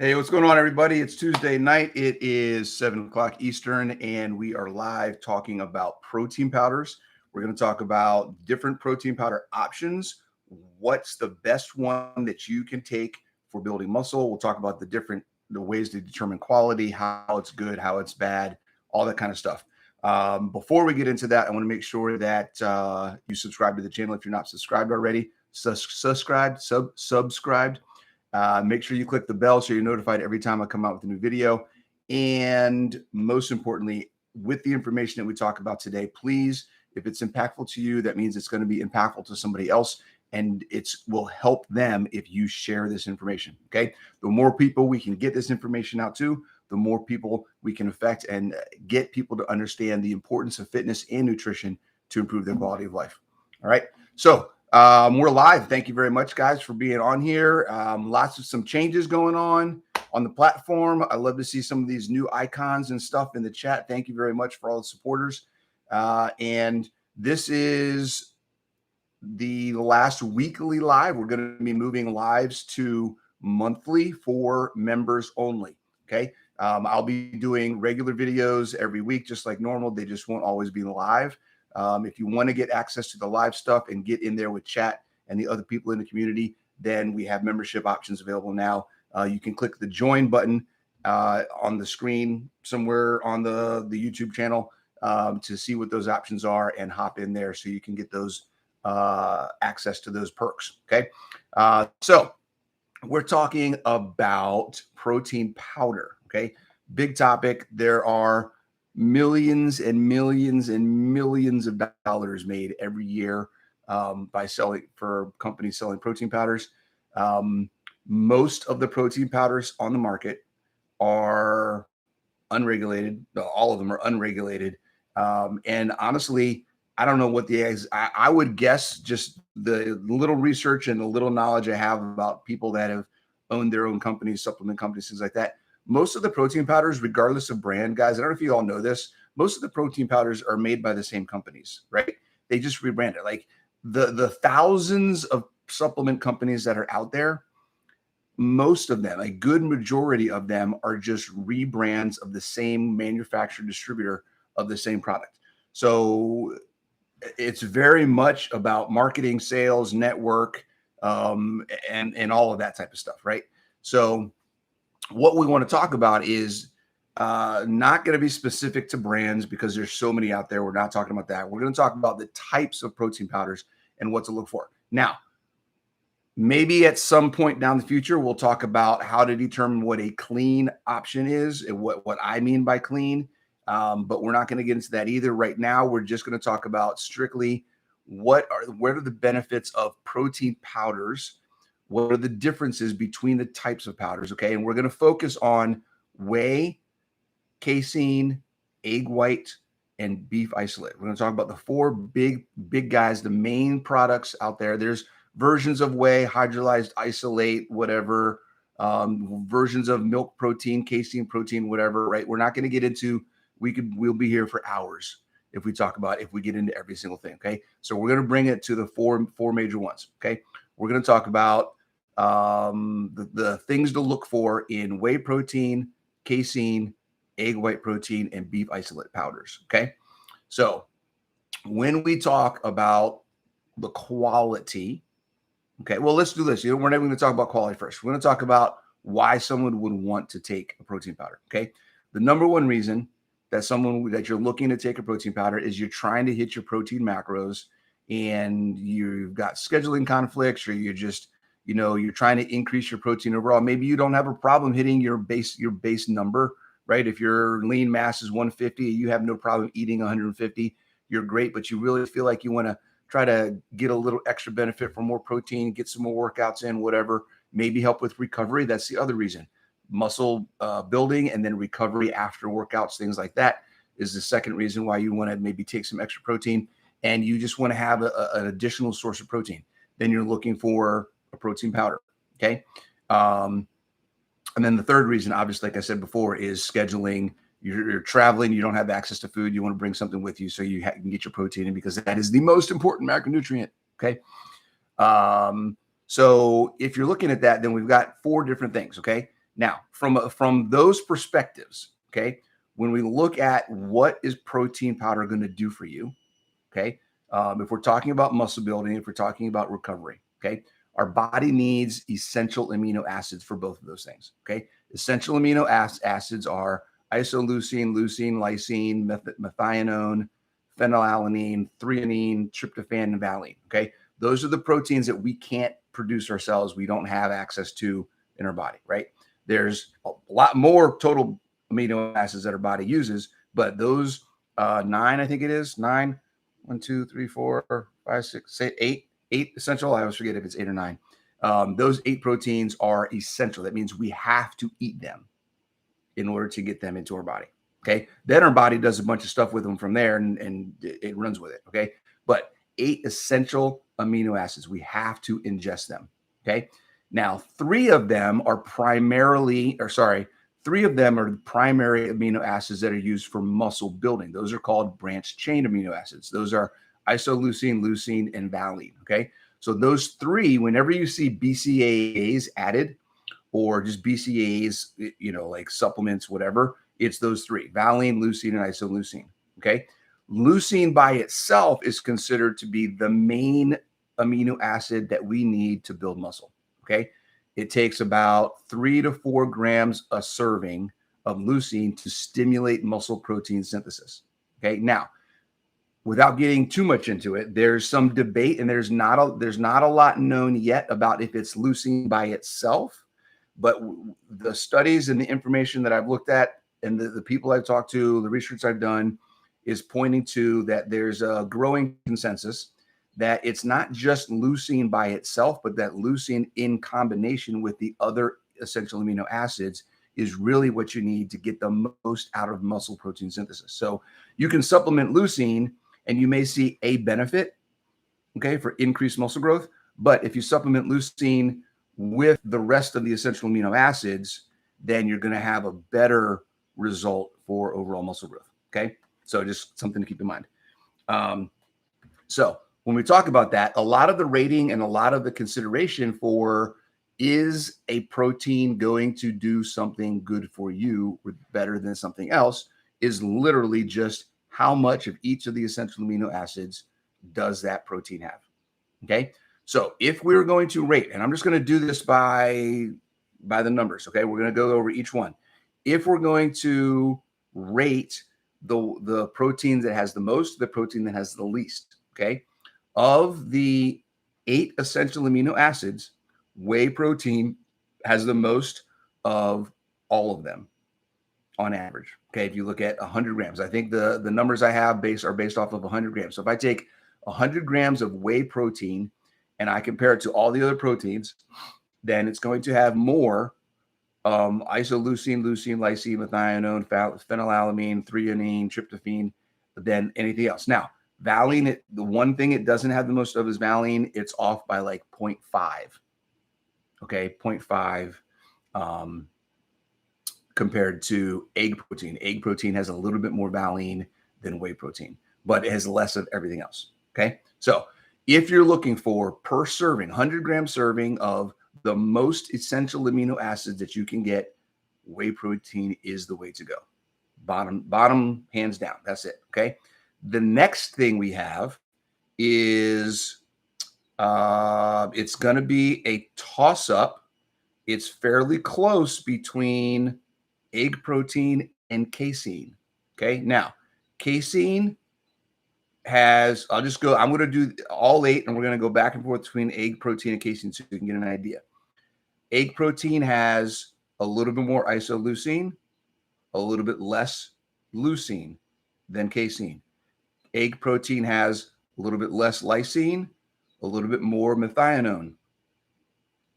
Hey, what's going on, everybody? It's Tuesday night. It is 7 o'clock Eastern, and we are live talking about protein powders. We're going to talk about different protein powder options. What's the best one that you can take for building muscle? We'll talk about the ways to determine quality, how it's good, how it's bad, all that kind of stuff. Before we get into that, I want to make sure that you subscribe to the channel if you're not subscribed already. Subscribed. Make sure you click the bell so you're notified every time I come out with a new video. And most importantly, with the information that we talk about today, please, if it's impactful to you, that means it's going to be impactful to somebody else, and it will help them if you share this information. Okay. The more people we can get this information out to, the more people we can affect and get people to understand the importance of fitness and nutrition to improve their quality of life. All right. So we're live. Thank you very much, guys, for being on here. Lots of some changes going on the platform. I love to see some of these new icons and stuff in the chat. Thank you very much for all the supporters. And this is the last weekly live. We're going to be moving lives to monthly for members only. Okay. I'll be doing regular videos every week, just like normal. They just won't always be live. If you want to get access to the live stuff and get in there with chat and the other people in the community, then we have membership options available now. You can click the join button on the screen somewhere on the YouTube channel to see what those options are and hop in there so you can get those access to those perks. Okay. So we're talking about protein powder. Okay. Big topic. There are millions and millions and millions of dollars made every year by companies selling protein powders. Most of the protein powders on the market are unregulated. All of them are unregulated. And honestly, I don't know what I would guess, just the little research and the little knowledge I have about people that have owned their own companies, supplement companies, things like that. Most of the protein powders, regardless of brand, guys, I don't know if you all know this, most of the protein powders are made by the same companies, right? They just rebrand it. Like the thousands of supplement companies that are out there, most of them, a good majority of them, are just rebrands of the same manufacturer distributor of the same product. So it's very much about marketing, sales, network, and all of that type of stuff, right? So what we want to talk about is not going to be specific to brands because there's so many out there. We're not talking about that. We're going to talk about the types of protein powders and what to look for. Now, maybe at some point down the future, we'll talk about how to determine what a clean option is and what I mean by clean. But we're not going to get into that either. Right now, we're just going to talk about strictly what are the benefits of protein powders. What are the differences between the types of powders? Okay. And we're going to focus on whey, casein, egg white, and beef isolate. We're going to talk about the four big guys, the main products out there. There's versions of whey, hydrolyzed isolate, whatever, versions of milk protein, casein protein, whatever, right? We're not going to get into, we'll be here for hours if we get into every single thing. Okay. So we're going to bring it to the four major ones. Okay. We're going to talk about the things to look for in whey protein, casein, egg white protein, and beef isolate powders. Okay. So when we talk about the quality, okay, well, let's do this. We're not even going to talk about quality first. We're going to talk about why someone would want to take a protein powder. Okay. The number one reason that you're looking to take a protein powder is you're trying to hit your protein macros and you've got scheduling conflicts, or you're just, you're trying to increase your protein overall. Maybe you don't have a problem hitting your base number, right? If your lean mass is 150, you have no problem eating 150. You're great, but you really feel like you want to try to get a little extra benefit from more protein, get some more workouts in, whatever, maybe help with recovery. That's the other reason. Muscle building and then recovery after workouts, things like that is the second reason why you want to maybe take some extra protein, and you just want to have an additional source of protein. Then you're looking for a protein powder. Okay. And then the third reason, obviously, like I said before, is scheduling. You're traveling, you don't have access to food, you want to bring something with you so you can get your protein in, because that is the most important macronutrient. Okay. So if you're looking at that, then we've got four different things. Okay. Now, from those perspectives, okay, when we look at what is protein powder going to do for you, okay, if we're talking about muscle building, if we're talking about recovery, okay, our body needs essential amino acids for both of those things. Okay, essential amino acids are isoleucine, leucine, lysine, methionine, phenylalanine, threonine, tryptophan, and valine. Okay, those are the proteins that we can't produce ourselves. We don't have access to in our body, right? There's a lot more total amino acids that our body uses, but those nine, I think it is nine, 1, 2, 3, 4, 5, 6, say eight essential. I always forget if it's 8 or 9. Those 8 proteins are essential. That means we have to eat them in order to get them into our body. Okay. Then our body does a bunch of stuff with them from there and it runs with it. Okay. But 8 essential amino acids, we have to ingest them. Okay. Now, 3 of them are the primary amino acids that are used for muscle building. Those are called branched chain amino acids. Those are isoleucine, leucine, and valine. Okay. So those 3, whenever you see BCAAs added, or just BCAAs, like supplements, whatever, it's those 3: valine, leucine, and isoleucine. Okay. Leucine by itself is considered to be the main amino acid that we need to build muscle. Okay. It takes about 3 to 4 grams a serving of leucine to stimulate muscle protein synthesis. Okay. Now, without getting too much into it, there's some debate and there's not a lot known yet about if it's leucine by itself. But the studies and the information that I've looked at and the people I've talked to, the research I've done is pointing to that there's a growing consensus that it's not just leucine by itself, but that leucine in combination with the other essential amino acids is really what you need to get the most out of muscle protein synthesis. So you can supplement leucine and you may see a benefit, okay, for increased muscle growth. But if you supplement leucine with the rest of the essential amino acids, then you're going to have a better result for overall muscle growth. Okay. So just something to keep in mind. So when we talk about that, a lot of the rating and a lot of the consideration for is a protein going to do something good for you or better than something else is literally just how much of each of the essential amino acids does that protein have. Okay. So if we're going to rate, and I'm just going to do this by the numbers. Okay. We're going to go over each one. If we're going to rate the protein that has the most, the protein that has the least, okay, of the 8 essential amino acids, whey protein has the most of all of them on average. Okay. If you look at 100 grams, I think the numbers I have are based off of 100 grams. So if I take 100 grams of whey protein and I compare it to all the other proteins, then it's going to have more isoleucine, leucine, lysine, methionine, phenylalanine, threonine, tryptophan than anything else. Now, valine, the one thing it doesn't have the most of is valine. It's off by like 0.5. Okay, 0.5 compared to egg protein. Egg protein has a little bit more valine than whey protein, but it has less of everything else. Okay, so if you're looking for per serving, 100-gram serving of the most essential amino acids that you can get, whey protein is the way to go. Bottom, hands down. That's it. Okay. The next thing we have is it's going to be a toss up. It's fairly close between egg protein and casein. Okay. Now, casein has, I'm going to do all 8 and we're going to go back and forth between egg protein and casein so you can get an idea. Egg protein has a little bit more isoleucine, a little bit less leucine than casein. Egg protein has a little bit less lysine, a little bit more methionine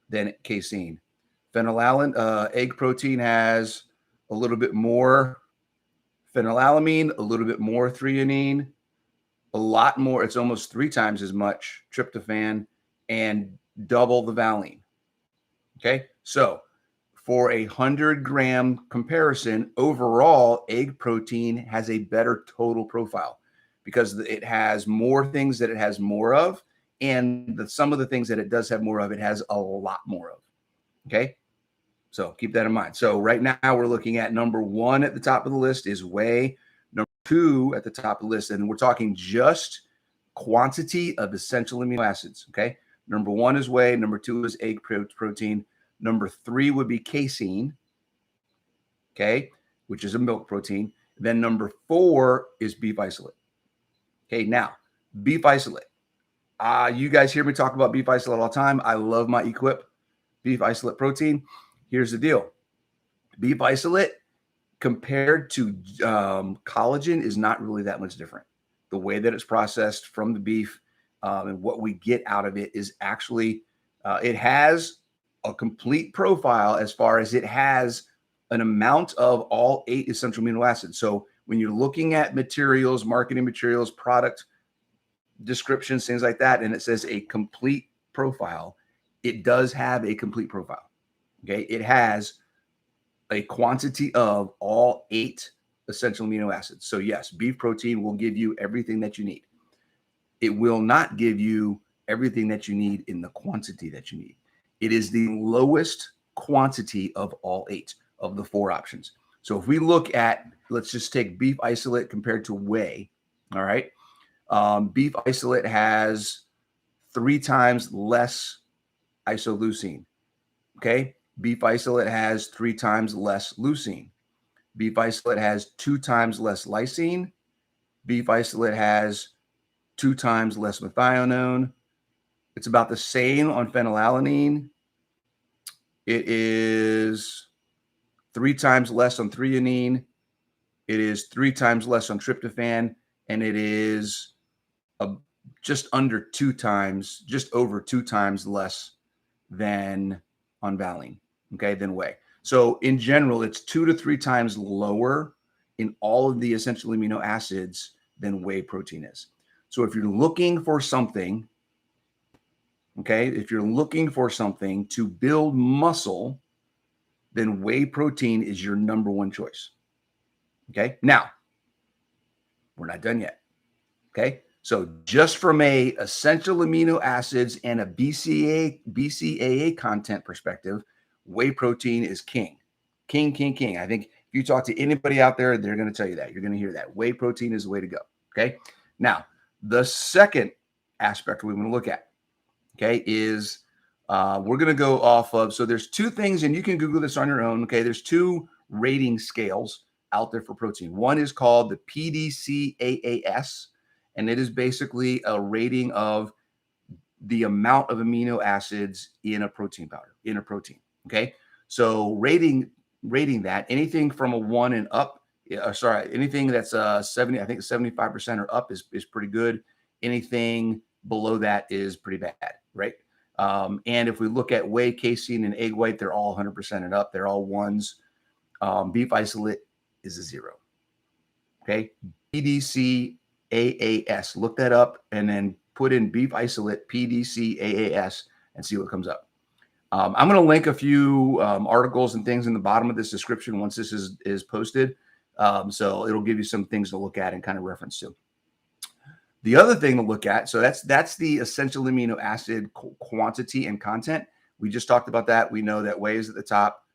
than casein. Egg protein has a little bit more phenylalanine, a little bit more threonine, a lot more. It's almost 3 times as much tryptophan and double the valine. Okay, so for a 100-gram comparison, overall, egg protein has a better total profile because it has more things that it has more of, and some of the things that it does have more of, it has a lot more of. Okay, So keep that in mind. So right now we're looking at number 1 at the top of the list is whey. Number 2 at the top of the list, and we're talking just quantity of essential amino acids. Okay. Number 1 is whey. Number 2 is egg protein. Number 3 would be casein. Okay. Which is a milk protein. Then number 4 is beef isolate. Okay. Now, beef isolate. You guys hear me talk about beef isolate all the time. I love my Equip beef isolate protein. Here's the deal. Beef isolate compared to collagen is not really that much different. The way that it's processed from the beef and what we get out of it is actually, it has a complete profile as far as it has an amount of all 8 essential amino acids. So when you're looking at materials, marketing materials, product descriptions, things like that, and it says a complete profile, it does have a complete profile. Okay. It has a quantity of all 8 essential amino acids. So yes, beef protein will give you everything that you need. It will not give you everything that you need in the quantity that you need. It is the lowest quantity of all 8 of the 4 options. So if we look at, let's just take beef isolate compared to whey. All right. Beef isolate has 3 times less isoleucine. Okay. Beef isolate has 3 times less leucine. Beef isolate has 2 times less lysine. Beef isolate has 2 times less methionine. It's about the same on phenylalanine. It is 3 times less on threonine. It is 3 times less on tryptophan, and it is just under 2 times, just over 2 times less than on valine, okay, than whey. So in general, it's 2 to 3 times lower in all of the essential amino acids than whey protein is. So if you're looking for something, okay, if you're looking for something to build muscle, then whey protein is your number 1 choice. Okay. Now, we're not done yet. Okay. So just from a essential amino acids and a BCAA content perspective, whey protein is king. King. I think if you talk to anybody out there, they're going to tell you that. You're going to hear that. Whey protein is the way to go. Okay. Now, the second aspect we want to look at, okay, is we're going to go off of, so there's 2 things, and you can Google this on your own. Okay. There's 2 rating scales out there for protein. One is called the PDCAAS, and it is basically a rating of the amount of amino acids in a protein powder, in a protein. Okay. So rating that, anything from a 1 and up, anything that's 70, I think 75% or up is pretty good. Anything below that is pretty bad, right? And if we look at whey, casein, and egg white, they're all 100% and up. They're all 1s. Beef isolate is a 0. Okay. PDCAAS. Look that up and then put in beef isolate PDCAAS and see what comes up. I'm going to link a few articles and things in the bottom of this description once this is posted. So it'll give you some things to look at and kind of reference to. The other thing to look at, so that's the essential amino acid quantity and content. We just talked about that. We know that whey is at the top,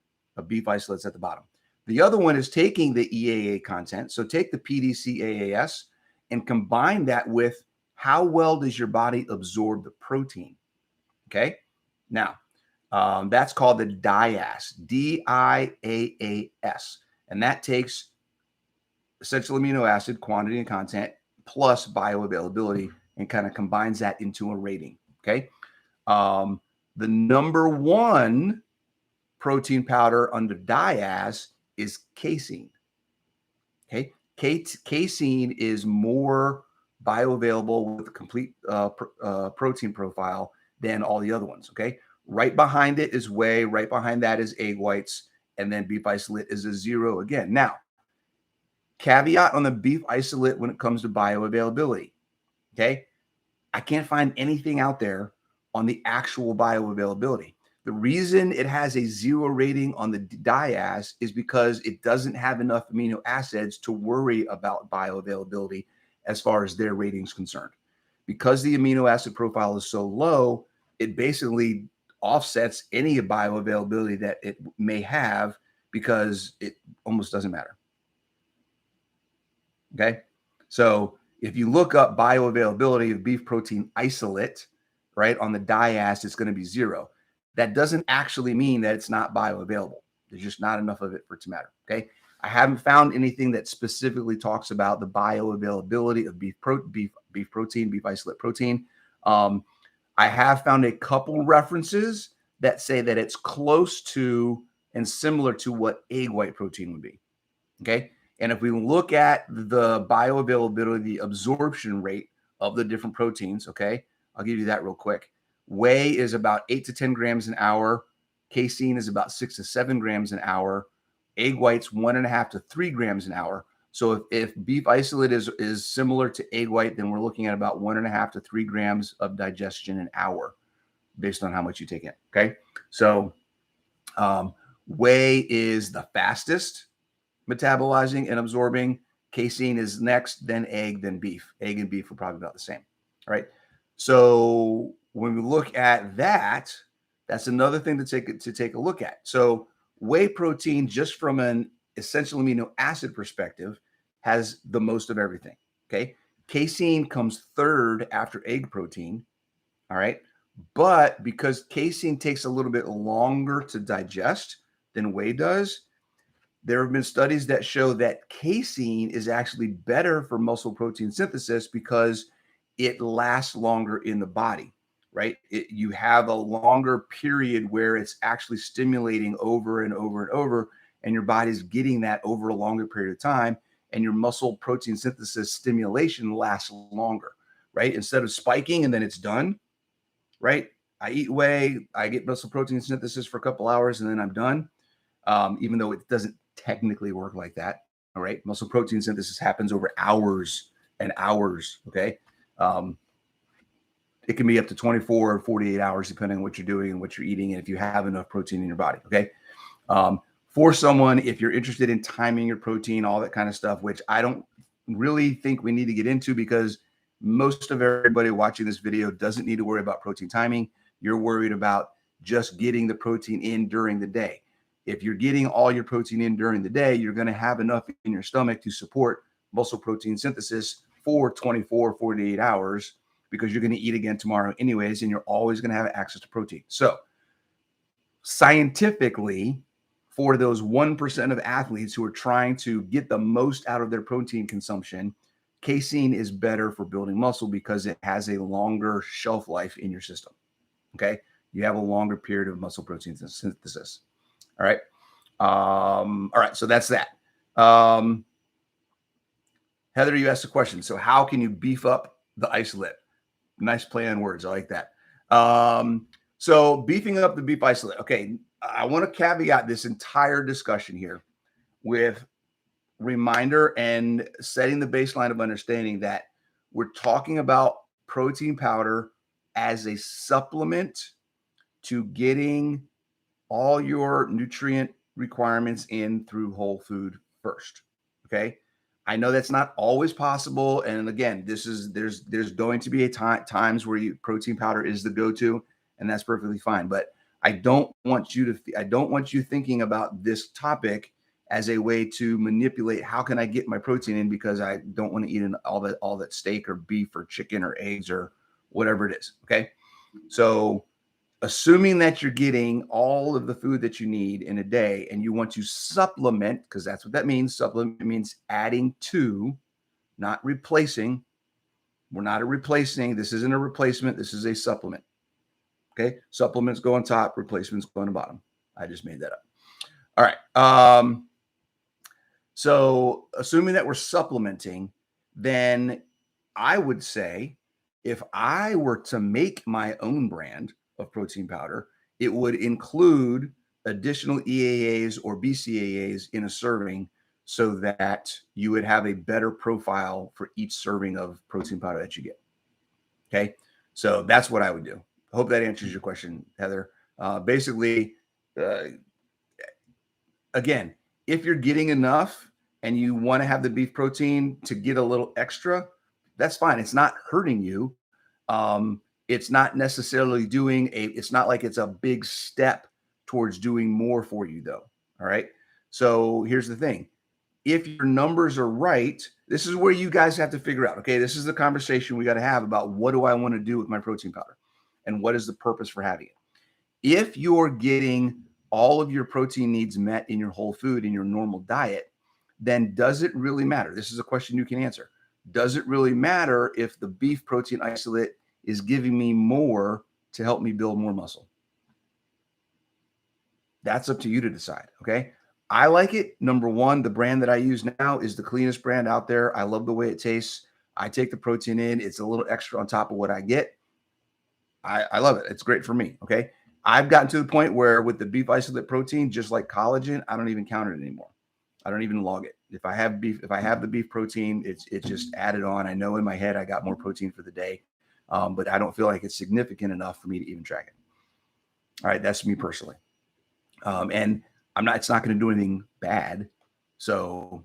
beef isolate's at the bottom. The other one is taking the EAA content. So take the PDCAAS and combine that with how well does your body absorb the protein. Okay. Now, that's called the DIAAS, DIAAS. And that takes essential amino acid quantity and content plus bioavailability and kind of combines that into a rating. Okay. The number 1 protein powder under DIAAS is casein. Okay. Casein is more bioavailable with a complete protein profile than all the other ones. Okay. Right behind it is whey. Right behind that is egg whites. And then beef isolate is a 0 again. Now, caveat on the beef isolate when it comes to bioavailability. Okay. I can't find anything out there on the actual bioavailability. The reason it has a 0 rating on the DIAAS is because it doesn't have enough amino acids to worry about bioavailability as far as their rating is concerned. Because the amino acid profile is so low, it basically offsets any bioavailability that it may have because it almost doesn't matter. Okay. So if you look up bioavailability of beef protein isolate, right, on the DIAS, it's going to be 0. That doesn't actually mean that it's not bioavailable. There's just not enough of it for it to matter. Okay. I haven't found anything that specifically talks about the bioavailability of beef protein, beef isolate protein. I have found a couple references that say that it's close to and similar to what egg white protein would be. Okay. And if we look at the bioavailability, the absorption rate of the different proteins, okay, I'll give you that real quick. Whey is about 8 to 10 grams an hour. Casein is about 6 to 7 grams an hour. Egg whites, 1.5 to 3 grams an hour. So if beef isolate is similar to egg white, then we're looking at about 1.5 to 3 grams of digestion an hour based on how much you take in. Okay. So whey is the fastest metabolizing and absorbing. Casein is next, then egg, then beef. Egg and beef are probably about the same. All right. So when we look at that, that's another thing to take a look at. So whey protein, just from an essential amino acid perspective, has the most of everything. Okay. Casein comes third after egg protein. All right. But because casein takes a little bit longer to digest than whey does, there have been studies that show that casein is actually better for muscle protein synthesis because it lasts longer in the body, right? You have a longer period where it's actually stimulating over and over and over, and your body's getting that over a longer period of time, and your muscle protein synthesis stimulation lasts longer, right? Instead of spiking and then it's done, right? I eat whey, I get muscle protein synthesis for a couple hours, and then I'm done. Even though it doesn't technically work like that. All right. Muscle protein synthesis happens over hours and hours. Okay. It can be up to 24 or 48 hours, depending on what you're doing and what you're eating, and if you have enough protein in your body. Okay. For someone, if you're interested in timing your protein, all that kind of stuff, which I don't really think we need to get into because most of everybody watching this video doesn't need to worry about protein timing. You're worried about just getting the protein in during the day. If you're getting all your protein in during the day, you're going to have enough in your stomach to support muscle protein synthesis for 24, 48 hours because you're going to eat again tomorrow anyways, and you're always going to have access to protein. So scientifically, for those 1% of athletes who are trying to get the most out of their protein consumption, casein is better for building muscle because it has a longer shelf life in your system. Okay. You have a longer period of muscle protein synthesis. All right. All right. So that's that. Heather, you asked a question. So how can you beef up the isolate? Nice play on words. I like that. So beefing up the beef isolate. Okay. I want to caveat this entire discussion here with reminder and setting the baseline of understanding that we're talking about protein powder as a supplement to getting all your nutrient requirements in through whole food first. Okay. I know that's not always possible. And again, there's going to be times where protein powder is the go-to, and that's perfectly fine. But I don't want you thinking about this topic as a way to manipulate how can I get my protein in because I don't want to eat all that steak or beef or chicken or eggs or whatever it is. Okay. So assuming that you're getting all of the food that you need in a day and you want to supplement, because that's what that means. Supplement means adding to, not replacing. We're not replacing. This isn't a replacement. This is a supplement. Okay. Supplements go on top, replacements go on the bottom. I just made that up. All right. So assuming that we're supplementing, then I would say if I were to make my own brand of protein powder, it would include additional EAAs or BCAAs in a serving so that you would have a better profile for each serving of protein powder that you get. Okay. So that's what I would do. I hope that answers your question, Heather. Basically, again, if you're getting enough and you want to have the beef protein to get a little extra, that's fine. It's not hurting you. It's not necessarily it's not like it's a big step towards doing more for you though. All right. So here's the thing. If your numbers are right, this is where you guys have to figure out, okay, this is the conversation we got to have about what do I want to do with my protein powder and what is the purpose for having it. If you're getting all of your protein needs met in your whole food, in your normal diet, then does it really matter? This is a question you can answer. Does it really matter if the beef protein isolate is giving me more to help me build more muscle? That's up to you to decide. Okay. I like it. Number one, the brand that I use now is the cleanest brand out there. I love the way it tastes. I take the protein in. It's a little extra on top of what I get. I love it. It's great for me. Okay. I've gotten to the point where with the beef isolate protein, just like collagen, I don't even count it anymore. I don't even log it. If I have the beef protein, it's just added on. I know in my head I got more protein for the day, but I don't feel like it's significant enough for me to even track it. All right. That's me personally. And it's not going to do anything bad. So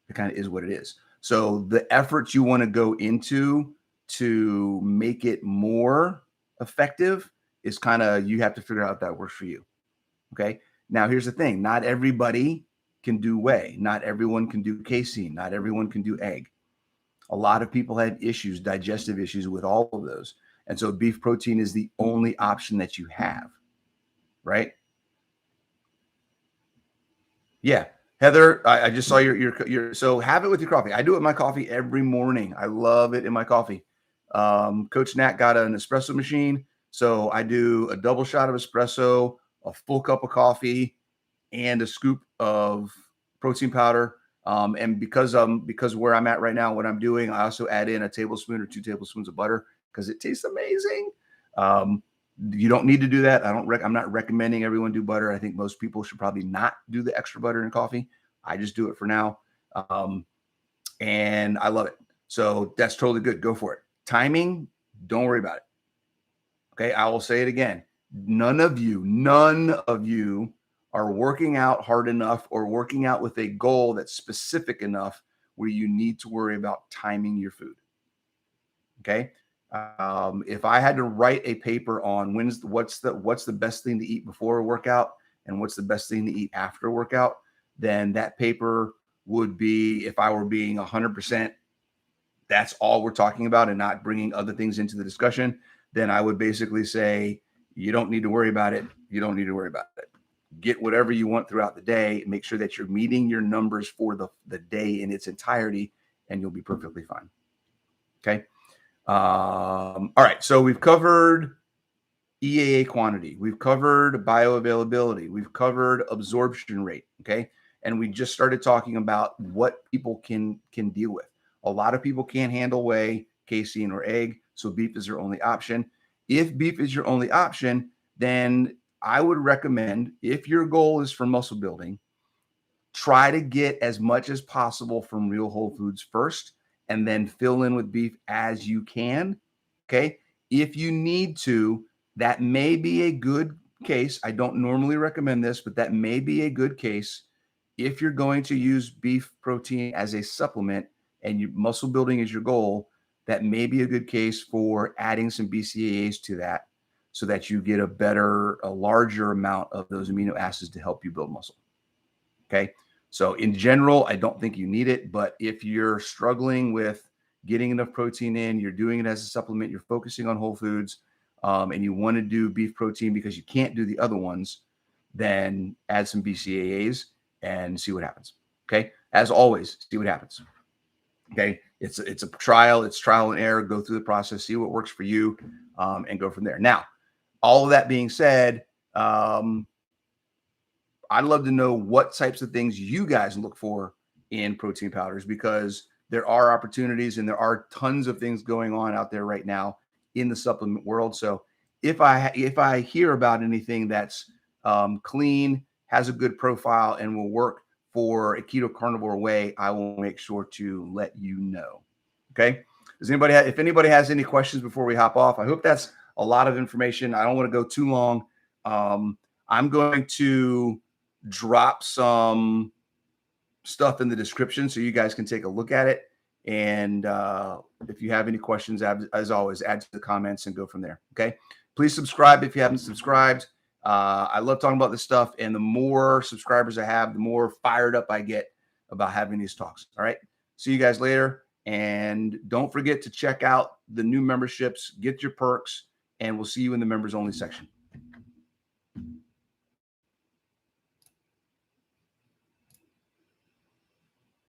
it kind of is what it is. So the efforts you want to go into to make it more effective is kind of, you have to figure out if that works for you. Okay. Now here's the thing. Not everybody can do whey. Not everyone can do casein. Not everyone can do egg. A lot of people have issues, digestive issues with all of those. And so beef protein is the only option that you have, right? Yeah. Heather, I just saw your, so have it with your coffee. I do it in my coffee every morning. I love it in my coffee. Coach Nat got an espresso machine. So I do a double shot of espresso, a full cup of coffee, and a scoop of protein powder. And because where I'm at right now, what I'm doing, I also add in a tablespoon or 2 tablespoons of butter because it tastes amazing. You don't need to do that. I'm not recommending everyone do butter. I think most people should probably not do the extra butter in coffee. I just do it for now. And I love it. So that's totally good. Go for it. Timing, don't worry about it. Okay. I will say it again. None of you are working out hard enough or working out with a goal that's specific enough where you need to worry about timing your food. Okay. If I had to write a paper on what's the best thing to eat before a workout and what's the best thing to eat after a workout, then that paper would be, if I were being 100%, that's all we're talking about and not bringing other things into the discussion, then I would basically say, you don't need to worry about it. You don't need to worry about it. Get whatever you want throughout the day. Make sure that you're meeting your numbers for the day in its entirety, and you'll be perfectly fine. Okay. All right. So we've covered EAA quantity. We've covered bioavailability. We've covered absorption rate. Okay. And we just started talking about what people can deal with. A lot of people can't handle whey, casein, or egg. So beef is their only option. If beef is your only option, then I would recommend, if your goal is for muscle building, try to get as much as possible from real whole foods first, and then fill in with beef as you can. Okay. If you need to, that may be a good case. I don't normally recommend this, but that may be a good case. If you're going to use beef protein as a supplement and muscle building is your goal, that may be a good case for adding some BCAAs to that so that you get a larger amount of those amino acids to help you build muscle. Okay. So in general, I don't think you need it, but if you're struggling with getting enough protein in, you're doing it as a supplement, you're focusing on whole foods, and you want to do beef protein because you can't do the other ones, then add some BCAAs and see what happens. Okay. As always, see what happens. Okay. It's a trial. It's trial and error. Go through the process, see what works for you, and go from there. Now, all of that being said, I'd love to know what types of things you guys look for in protein powders, because there are opportunities and there are tons of things going on out there right now in the supplement world. So if I hear about anything that's clean, has a good profile, and will work for a keto carnivore way, I will make sure to let you know. Okay. If anybody has any questions before we hop off, I hope that's a lot of information. I don't want to go too long. I'm going to drop some stuff in the description so you guys can take a look at it. And if you have any questions, as always, add to the comments and go from there. Okay. Please subscribe if you haven't subscribed. I love talking about this stuff. And the more subscribers I have, the more fired up I get about having these talks. All right. See you guys later. And don't forget to check out the new memberships, get your perks, and we'll see you in the members only section.